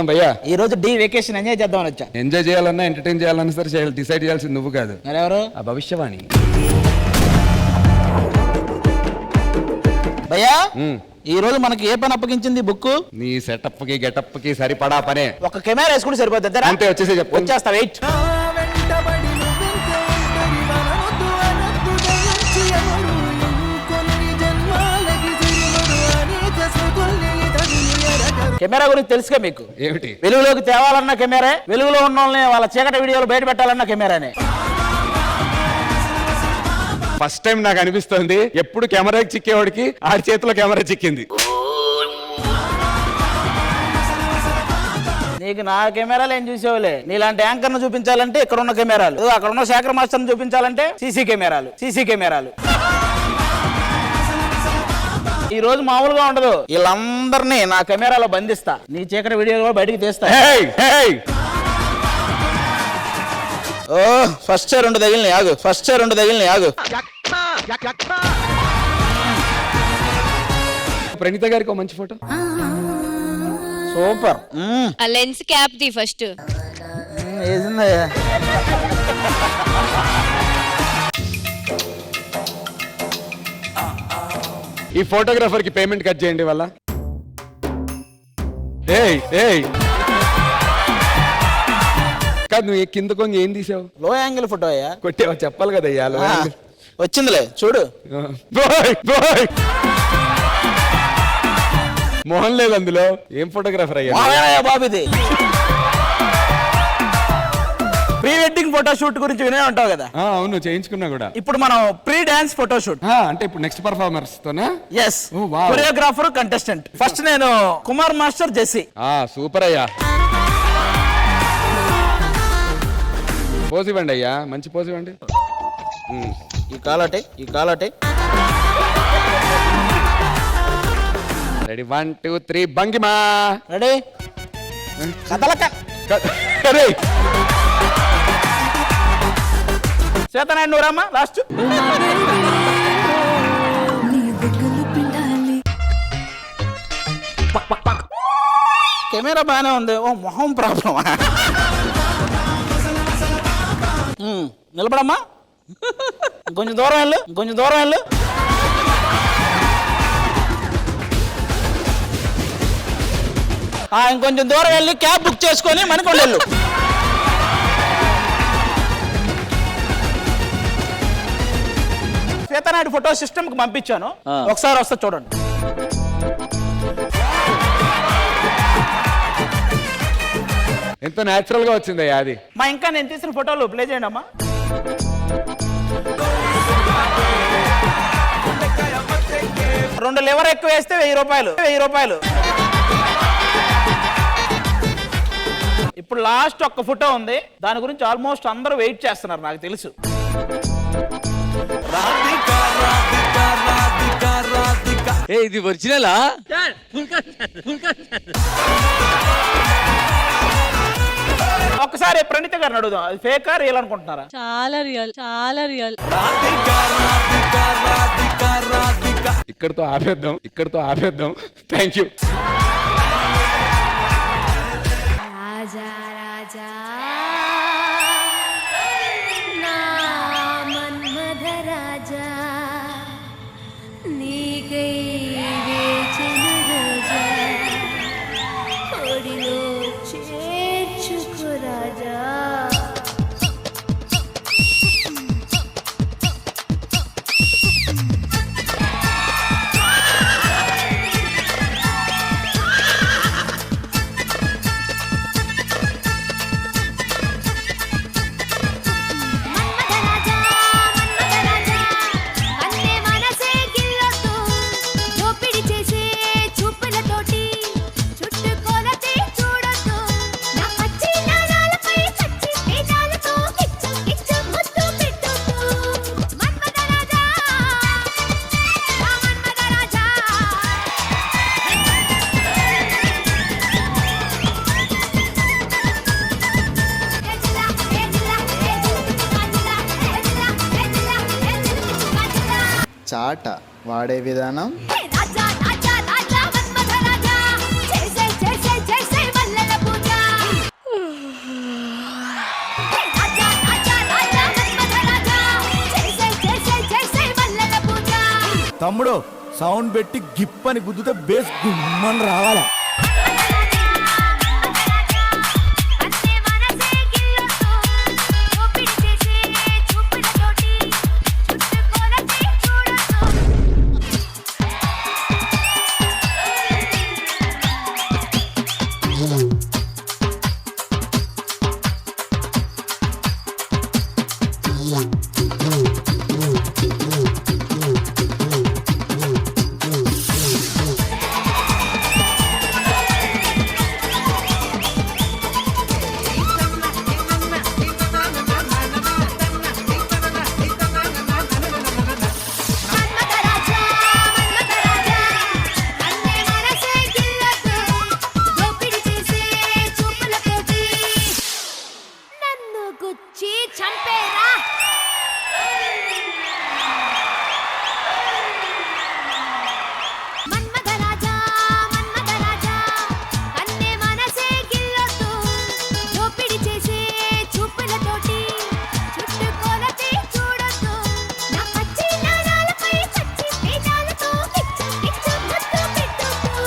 భయ్యా ఈ రోజు డి వెకేషన్ ఎంజాయ్ చేద్దామని వచ్చా. ఎంజాయ్ చేయాలన్నా ఎంటర్టైన్ చేయాలన్నా సరే డిసైడ్ చేయాల్సింది నువ్వు కాదు, ఎవరు? ఆ భవిష్యవాణి. భయ్యా ఈ రోజు మనకి ఏ పని అప్పగించింది బుక్? నీ సెటప్ కి గెటప్ కి సరిపడా పనే. ఒక కెమెరా వేసుకుంటే సరిపోతుంది అంతే, వచ్చేసి చెప్పు. వచ్చేస్తా, వెయిట్. కెమెరా గురించి తెలుసుగా మీకు? ఏమిటి? వెలుగులోకి తేవాలన్న కెమెరా, వెలుగులో ఉన్న వాళ్ళని వాళ్ళ చీకటి వీడియోలు బయట పెట్టాలన్న కెమెరానే. ఫస్ట్ టైం నాకు అనిపిస్తుంది ఎప్పుడు కెమెరాకి చిక్కేవాడికి ఆడి చేతిలో కెమెరా చిక్కింది. నీకు నా కెమెరాలు ఏం చూసేవాళ్ళే. నీలాంటి యాంకర్ ను చూపించాలంటే ఇక్కడ ఉన్న కెమెరాలు, అక్కడ ఉన్న శేఖర్ మాస్టర్ ను చూపించాలంటే సీసీ కెమెరాలు. ఈ రోజు మామూలుగా ఉండదు, వీళ్ళందరినీ నా కెమెరాలో బంధిస్తా, నీ చీకటి వీడియో కూడా బయటికి తీస్తా. ఓ ఫస్ట్ రెండు తగిలిని ఆగు. ప్రణీత గారికి ఒక మంచి ఫోటో. సూపర్. ఆ లెన్స్ క్యాప్ ది ఫస్ట్. ఈ ఫోటోగ్రాఫర్ కి పేమెంట్ కట్ చేయండి వాళ్ళ. కాదు, నువ్వు కింద కొంగి ఏం తీసావు? లో యాంగిల్ ఫోటో అయ్యా. కొట్టేవా? చెప్పాలి కదా అయ్యా. లో యాంగిల్ వచ్చిందిలే చూడు. మోహన్ లేదు అందులో. ఏం ఫోటోగ్రాఫర్ అయ్యా బాబు ఇది? ప్రీ వెడ్డింగ్ ఫోటో షూట్ గురించి వినే ఉంటావు కదా? అవును, చేయించుకున్నా కూడా. ఇప్పుడు మనం ప్రీ డాన్స్ ఫోటో షూట్. అంటే ఇప్పుడు నెక్స్ట్ పర్ఫార్మర్స్ తోనా? Yes, choreographer, contestant. ఫస్ట్ నేను కుమార్ మాస్టర్, జెస్సీ. సూపర్ అయ్యా. పోజ్ ఇవ్వండి అయ్యా, మంచి పోజ్ ఇవ్వండి. ఈ కాలాటే. రెడీ, 1 2 3 భంగిమా. రెడీ, కదలక. చేతనాయుడు నువ్వు రామ్మా లాస్ట్. కెమెరా బాగానే ఉంది, ఓ మొహం ప్రాబ్లమా? నిలబడమ్మా, కొంచెం దూరం వెళ్ళు. ఇంకొంచెం దూరం వెళ్ళి క్యాబ్ బుక్ చేసుకొని మనకొండ వెళ్ళు. సీతానాయుడు ఫోటో సిస్టమ్ కి పంపించాను, ఒకసారి వస్తా చూడండి. ఎంతో న్యాచురల్ గా వచ్చిందయ్యా అది. ఇంకా నేను తీసిన ఫోటోలు ప్లే చేయండి అమ్మా. రెండు లివర్ ఎక్కువ వేస్తే 1000 రూపాయలు. ఇప్పుడు లాస్ట్ ఒక్క ఫోటో ఉంది, దాని గురించి ఆల్మోస్ట్ అందరూ వెయిట్ చేస్తున్నారు నాకు తెలుసు. ఇది ఒరిజినలా? ఒక్కసారి ప్రణీత గారిని అడుగుదాం, అది ఫేకా రియల్ అనుకుంటున్నారా? చాలా రియల్. ఇక్కడతో ఆపేద్దాం. Thank you. రాజా నా మన్మథ రాజా, నీకై వేచెను రోజా, ఒడిలో చేర్చుకో రాజా. చాట వాడే విధానం రాజా తమ్ముడు సౌండ్ పెట్టి గిప్ అని గుద్దుతే బేస్ గుమ్మని రావాలి. అన్నే మనసే గిల్లొద్దు ఓపిడి చేసే చూపులతోటి చుట్టుకొలతే చూడొద్దు. మన్మథరాజా మన్మథరాజా అన్నే మనసే గిల్లొద్దు ఓపిడి చేసే చూపులతోటి నన్ను గుచ్చి చంపేరా. మన్మథరాజా మన్మథరాజా అన్నే మనసే గిల్లొద్దు ఓపిడి చేసే చూపులతోటి చుట్టుకొలతే చూడొద్దు. నా పచ్చి నాణాలపై పచ్చి పేదాలతో పిచ్చు పిచ్చు ముద్దు పెట్టొద్దు.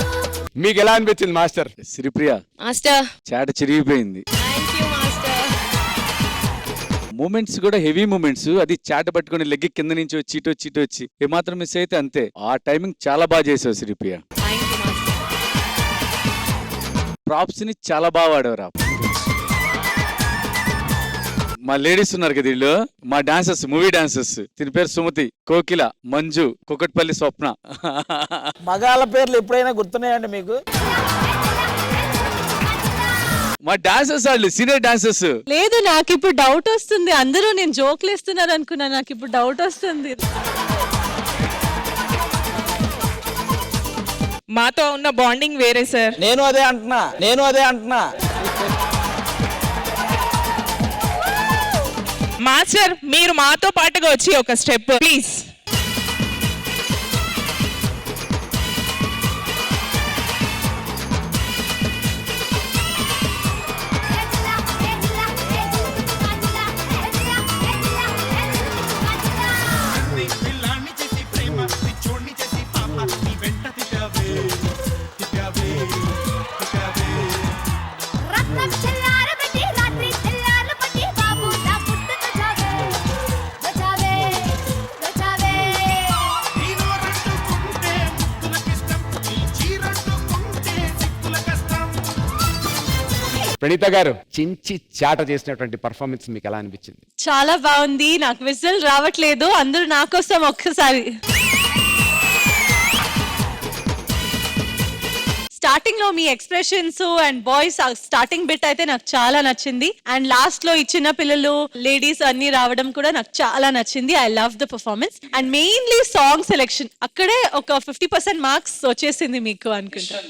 మీకు ఎలా అనిపించింది మాస్టర్? శ్రీప్రియ మాస్టర్ చాట చిరిగిపోయింది. Thank you master. మూమెంట్స్ కూడా హెవీ మూమెంట్స్. అది చాట పట్టుకుని లెగ్ కింద నుంచి వచ్చి ఇటు వచ్చి ఇటు వచ్చి ఏమాత్రం మిస్ అయితే అంతే. ఆ టైమింగ్ చాలా బాగా చేసావు Sripriya. Thank you master. Props ని చాలా బాగా వాడేవారు. మా లేడీస్ ఉన్నారు కదా వీళ్ళు, మా డాన్సర్స్, మూవీ డాన్సర్స్. దీని పేరు సుమతి, కోకిల, మంజు, కుకట్పల్లి స్వప్న. మగాళ్ళ పేర్లు ఎప్పుడైనా గుర్తున్నాయండి మీకు? మా డాన్సర్స్ వాళ్ళు సీనియర్ డాన్సర్స్. లేదు, నాకు ఇప్పుడు డౌట్ వస్తుంది. అందరూ నేను జోక్లు వేస్తున్నారు అనుకున్నా, నాకు ఇప్పుడు డౌట్ వస్తుంది. మాతో ఉన్న బాండింగ్ వేరే సార్. నేను అదే అంటున్నా. మాస్టర్ మీరు మాతో పాటుగా వచ్చి ఒక స్టెప్ ప్లీజ్. రత్నం చెల్లారబట్టి రాత్రి తెల్లారబట్టి బాబు నా పుట్టుక జావే గజావే గజావే. ప్రణీత గారు, చించి చాట చేసినటువంటి పర్ఫార్మెన్స్ మీకు ఎలా అనిపించింది? చాలా బాగుంది. నాకు విజిల్ రావట్లేదు. అందరూ నా కోసం ఒక్కసారి. స్టార్టింగ్ లో మీ expressions and boys starting bit అయితే నాకు చాలా నచ్చింది. అండ్ లాస్ట్ లో ఈ చిన్న పిల్లలు, లేడీస్ అన్ని రావడం కూడా నాకు చాలా నచ్చింది. I love the performance and mainly song selection. అక్కడే ఒక 50% మార్క్స్ వచ్చేసింది మీకు అనుకుంటా.